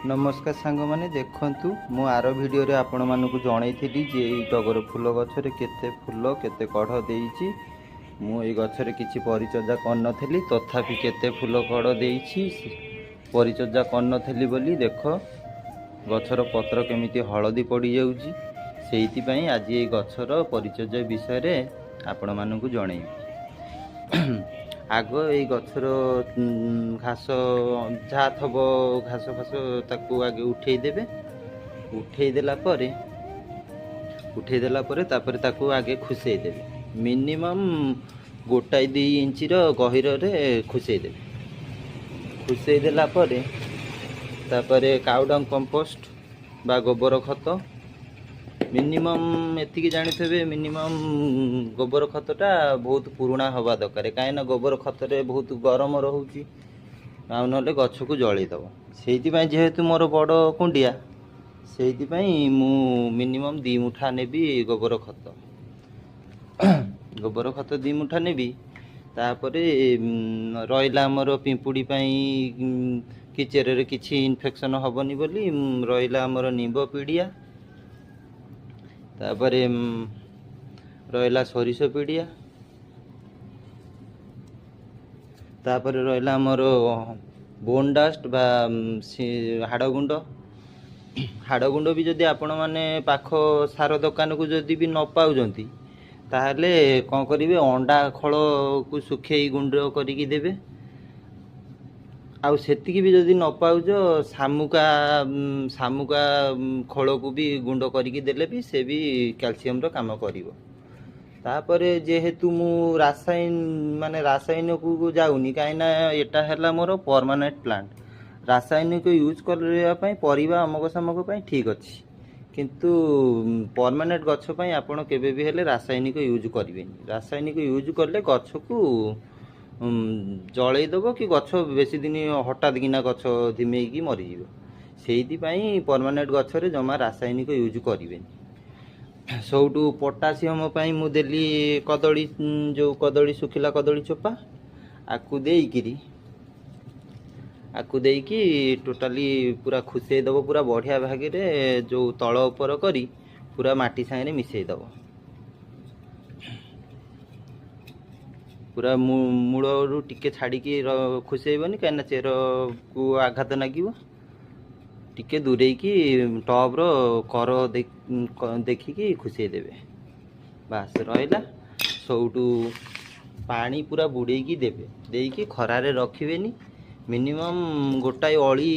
नमस्कार सांग माने देखंतु मु आर वीडियो रे आपण मानकु जणैथिली जे एई टगर फूल गछरे केते फूल केते कढ़ देइछि। मु एई गछरे किछि परिचर्या करनथली तथापि केते फूल कढ़ देइछि। परिचर्या करनथली बोली देख गछर पत्र केमिति हळदी पड़ी जाउछि। सेहिति पई आज एई गछर परिचर्या विषय रे आपण मानकु जणैबी। आग ये गछर घास जहाँ थब घास फास ताकू आगे उठेदेवे। उठेदेला तापर ताकू आगे खुसेदेवे। मिनिमम 1-2 इंच गहिर रे खुसेदेवे। खुसेदेला तापर काउडंग कंपोस्ट बा गोबर खत मिनिमम एतिकी जानी मिनिमम गोबर खतटा बहुत पुराणा हवा दरकार कहीं गोबर खतरे बहुत गरम रोचे ना गछ को जलईदेव से जेहेतु मोर बड़ कुंडिया से मु मिनिमम 2 मुठा नेबी गोबर खत। गोबर खत 2 मुठा नेबी तापरे रहिला हमर पिंपुड़ी कि चेरे किछि इन्फेक्शन हबनी बोली रहिला हमर निंब पीड़िया तापरे रहिला सरिष पीड़िया तापरे रहिला हमर बोन डस्ट बा हाड़गुंड। हाड़गुंड भी जदि आपण माने पाख सार दुकान को जदि भी न पाउजंती ताहले कौन करिवे अंडा खळ को सुखेई गुंड करिकी देबे। आउ सेतिकी भी जदि न पाउज सामुका सामुका खळ को भी गुंड करिकी देले भी से भी कैल्शियम रो काम करिवो। तापरे जेहेतु मु रासायनिक को जाउनी काइना एटा हैला मोर परमानेंट प्लांट। रासायनिक यूज करबा पई परिबा अमक समक पई ठीक अछि किंतु परमानेंट गछ पई आपण केबे भी हेले रासायनिक यूज करिवेनी। रासायनिक यूज करले गछ को जलईदेव कि गछ बेसी दिन हठात किना गछ धिमेकी मरीज से परमानेंट गछरे जमा रासायनिक यूज करें। सबुठू पोटासियम मुदेली कदली जो कदली सुखिला कदली चोपा आकु देकी टोटाली पूरा खुसेदेव पूरा बढ़िया भागे जो तल उपर करी पूरा माटी सागे मिसेदेव पूरा मूल टिके छाड़ी खुसेबनी कहीं चेर को आघात लगे टिके दूरे की टब कर देखिकी खुसेदेवे बास रहा। सबुठू पानी पूरा बुड़ेकी देवे देकी खरारे रखिबेनी मिनिमम 1 अली